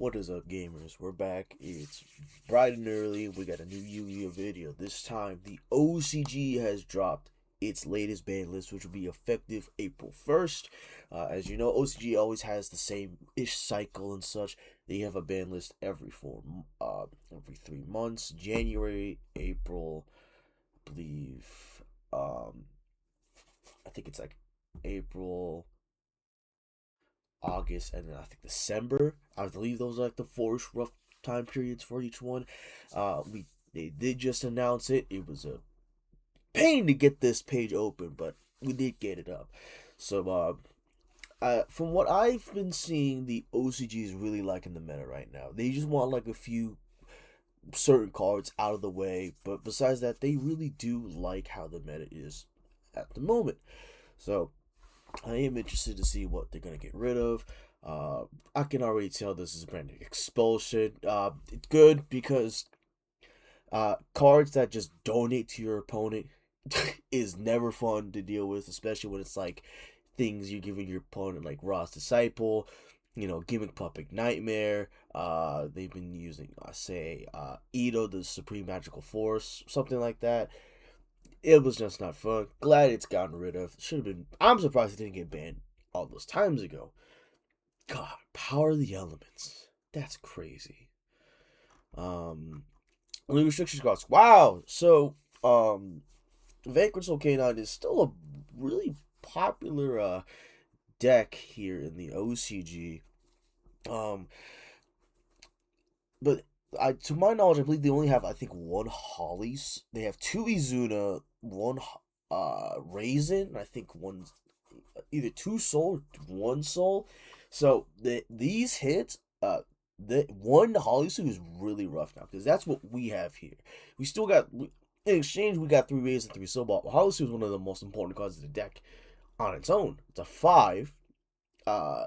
What is up, gamers? We're back. It's bright and early. We got a new Yu-Gi-Oh video. This time, the OCG has dropped its latest ban list, which will be effective April 1st. As you know, OCG always has the same-ish cycle and such. They have a ban list every 3 months. January, April, I believe. I think it's like April, August, and then I think December. I believe those are like the four rough time periods for each one. They did just announce it. It was a pain to get this page open, but we did get it up. So from what I've been seeing, the OCG is really liking the meta right now. They just want like a few certain cards out of the way, but besides that, they really do like how the meta is at the moment. So I am interested to see what they're gonna get rid of. I can already tell this is branded expulsion. It's good because cards that just donate to your opponent is never fun to deal with, especially when it's like things you're giving your opponent, like Ross Disciple, Gimmick Puppet Nightmare. They've been using, Ito, the Supreme Magical Force, something like that. It was just not fun. Glad it's gotten rid of. Should have been. I'm surprised it didn't get banned all those times ago. God, Power of the Elements. That's crazy. Only restriction cards. Wow. So, Vanquish K9 is still a really popular deck here in the OCG. But to my knowledge, I believe they only have, I think, one Hollies. They have two Izuna, one Raisin, I think one, either two Soul or one Soul. So these hits, the one Holly suit is really rough now because that's what we have here. We still got, in exchange, we got 3 Raisin and 3 Soul Ball. Holly suit is one of the most important cards of the deck on its own. It's a 5.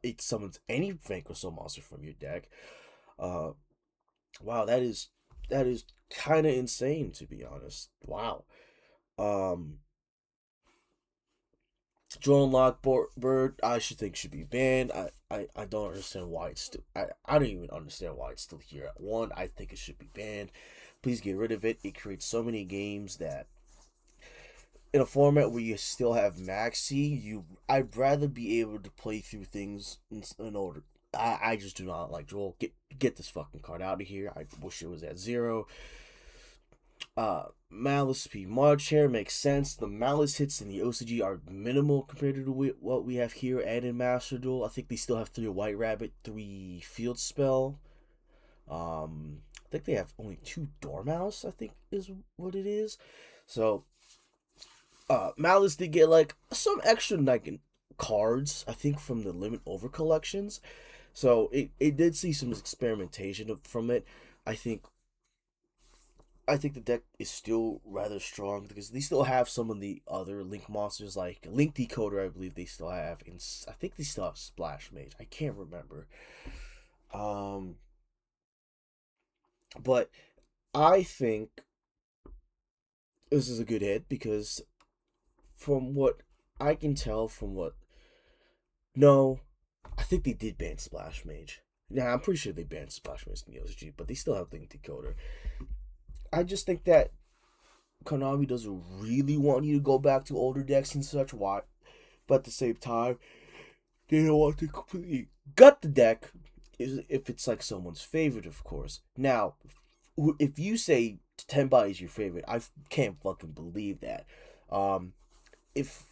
It summons any Vanquish Soul monster from your deck. Wow, that is kind of insane, to be honest. Wow. Drone Lockbird, I should be banned. I don't understand why it's still. I don't even understand why it's still here at 1. I think it should be banned. Please get rid of it. It creates so many games that, in a format where you still have Maxi, I'd rather be able to play through things in order. I just do not like Joel. Get this fucking card out of here. I wish it was at 0. Malice P. March Hair makes sense. The Malice hits in the OCG are minimal compared to what we have here and in Master Duel. I think they still have 3 White Rabbit, 3 Field Spell. I think they have only 2 Dormouse, I think is what it is. So, Malice did get like some extra like cards, I think, from the Limit Over collections. So it did see some experimentation from it. I think the deck is still rather strong because they still have some of the other Link monsters, like Link Decoder. I believe they still have, and I think they still have Splash Mage. I can't remember. But I think this is a good hit because, from what I can tell, no, I think they did ban Splash Mage. Yeah, I'm pretty sure they banned Splash Mage in the OCG, but they still have Link Decoder. I just think that Konami doesn't really want you to go back to older decks and such. Why? But at the same time, they don't want to completely gut the deck if it's like someone's favorite, of course. Now, if you say Tenbai is your favorite, I can't fucking believe that. If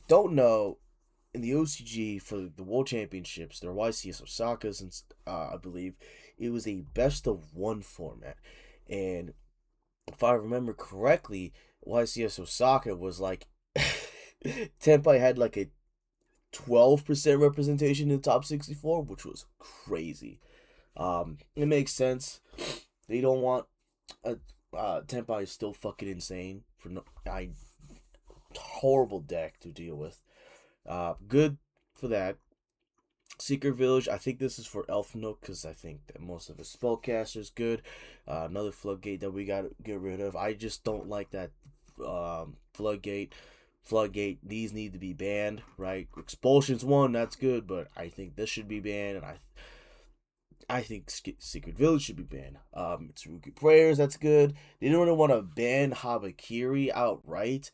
don't know, in the OCG for the World Championships, their YCS Osaka, since I believe it was a best of 1 format, and if I remember correctly, YCS Osaka was like Tenpai had like a 12% representation in the top 64, which was crazy. It makes sense. They don't want Tenpai is still fucking insane for horrible deck to deal with. Good for that. Secret Village, I think this is for Elf Nook because I think that most of his spellcaster is good. Another Floodgate that we gotta get rid of. I just don't like that Floodgate. These need to be banned, right? Expulsion's 1, that's good, but I think this should be banned, and I think Secret Village should be banned. Mitsurugi Prayers, that's good. They don't want to ban Habakiri outright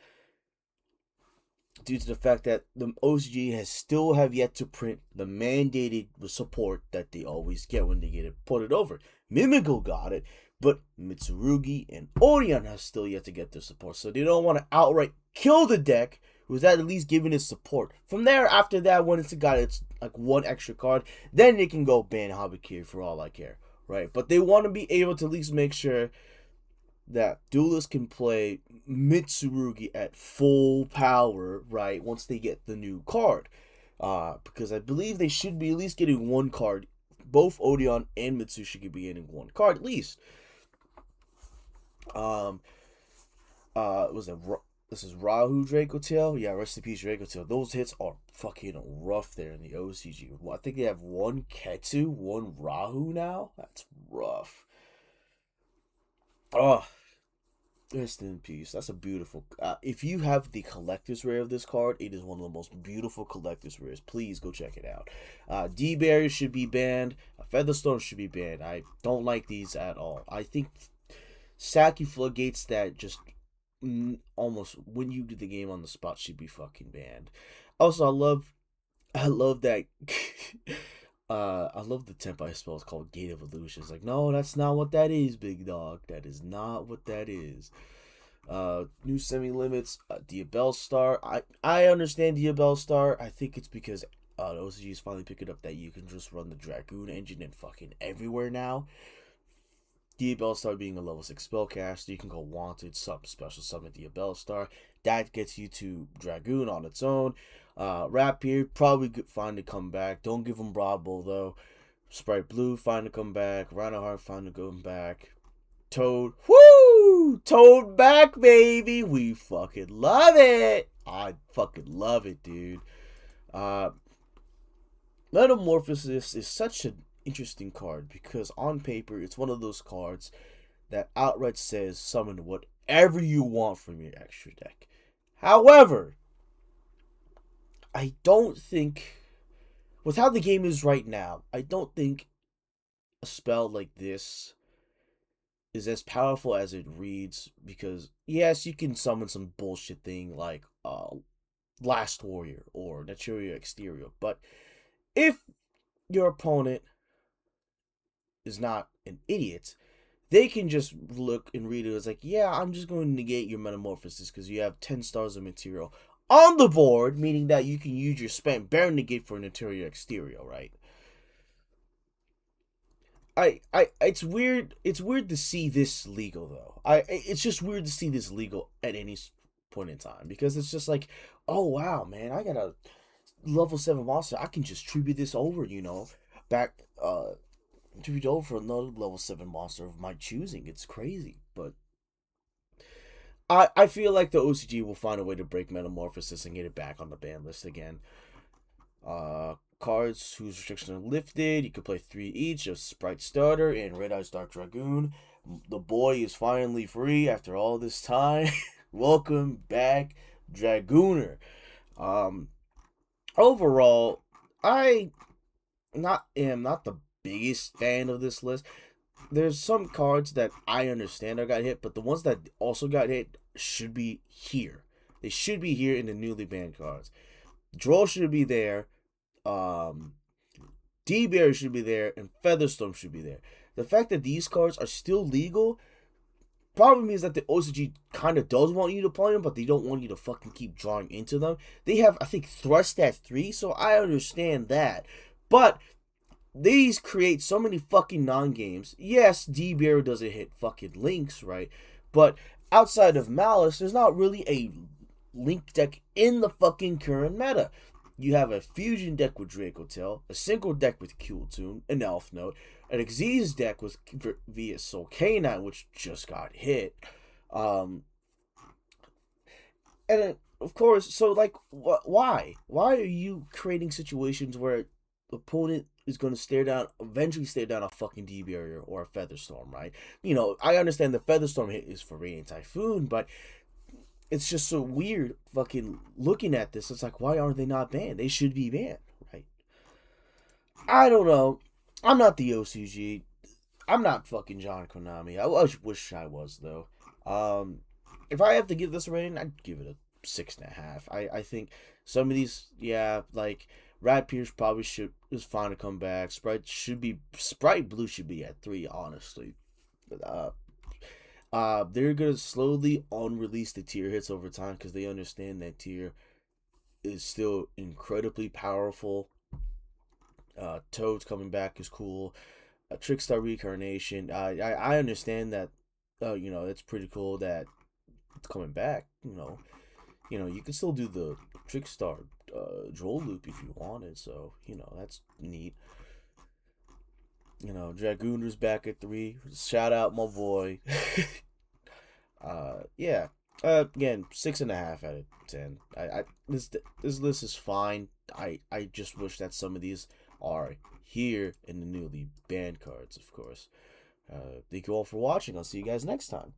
due to the fact that the OCG has still have yet to print the mandated support that they always get when they get it put it over. Mimiko got it, but Mitsurugi and Orion have still yet to get their support, so they don't want to outright kill the deck without at least giving it support. From there, after that, when it's got its like one extra card, then they can go ban Habakiri for all I care, right? But they want to be able to at least make sure that duelists can play Mitsurugi at full power, right, once they get the new card. Because I believe they should be at least getting one card. Both Odeon and Mitsu should be getting one card at least. This is Rahu Dracotail. Yeah, rest in peace, Dracotail. Those hits are fucking rough there in the OCG. I think they have one Ketsu, one Rahu now. That's rough. Oh, rest in peace. That's a beautiful. If you have the collector's rare of this card, it is one of the most beautiful collector's rares. Please go check it out. D-Barrier should be banned. Featherstorm should be banned. I don't like these at all. I think Saki Floodgates that just almost win you the game on the spot should be fucking banned. Also, I love that. I love the Tenpai spell. It's called Gate of Illusions. Like, no, that's not what that is, big dog. That is not what that is. New semi-limits, Diabell Star. I understand Diabell Star. I think it's because the OCG is finally picking up that you can just run the Dragoon engine and fucking everywhere now. Diabell Star being a level 6 spellcaster, you can go Wanted, special summon Diabell Star. That gets you to Dragoon on its own. Rapier, probably fine to come back. Don't give him Bravo, though. Sprite Blue, fine to come back. Reinhardt, fine to come back. Toad, woo! Toad back, baby! We fucking love it! I fucking love it, dude. Metamorphosis is such an interesting card because on paper it's one of those cards that outright says summon whatever you want from your extra deck. However, I don't think, with how the game is right now, I don't think a spell like this is as powerful as it reads, because yes, you can summon some bullshit thing like Last Warrior or Naturia Exterior, but if your opponent is not an idiot, they can just look and read it as like, yeah, I'm just going to negate your Metamorphosis because you have 10 stars of material on the board, meaning that you can use your spent Baron negate for an interior exterior, right? It's weird to see this legal though. It's just weird to see this legal at any point in time, because it's just like, oh wow, man, I got a level 7 monster, I can just tribute this over, back tribute over for another level 7 monster of my choosing. It's crazy, but I feel like the OCG will find a way to break Metamorphosis and get it back on the ban list again. Cards whose restrictions are lifted, you can play 3 each of Sprite Starter and Red Eyes Dark Dragoon. The boy is finally free after all this time. Welcome back, Dragooner. Overall, I am not the biggest fan of this list. There's some cards that I understand got hit, but the ones that also got hit should be here. They should be here in the newly banned cards. Droll should be there. D-Berry should be there, and Featherstorm should be there. The fact that these cards are still legal probably means that the OCG kind of does want you to play them, but they don't want you to fucking keep drawing into them. They have, I think, Thrust at 3, so I understand that. But these create so many fucking non-games. Yes, D-Berry doesn't hit fucking links, right? But outside of Malice, there's not really a link deck in the fucking current meta. You have a fusion deck with Dracotail, a single deck with Kultune, an Elf Note, an Xyz deck with via Soul Canine, which just got hit. And then, of course, so like, why? Why are you creating situations where the opponent is going to eventually stare down a fucking D-Barrier or a Featherstorm, right? I understand the Featherstorm hit is for Radiant Typhoon, but it's just so weird fucking looking at this. It's like, why are they not banned? They should be banned, right? I don't know. I'm not the OCG. I'm not fucking John Konami. I wish I was though. Um, if I have to give this a rating, I'd give it a 6.5. I think some of these, yeah, like Rat Pierce probably should is fine to come back. Sprite Blue should be at 3, honestly. But, they're gonna slowly unrelease the tier hits over time because they understand that tier is still incredibly powerful. Toad's coming back is cool. Trickstar Reincarnation. I understand that. It's pretty cool that it's coming back. You can still do the Trickstar Droll loop if you wanted. So that's neat. Dragoon is back at 3. Shout out my boy. Yeah. Again, 6.5 out of 10. This list is fine. I just wish that some of these are here in the newly banned cards, of course. Thank you all for watching. I'll see you guys next time.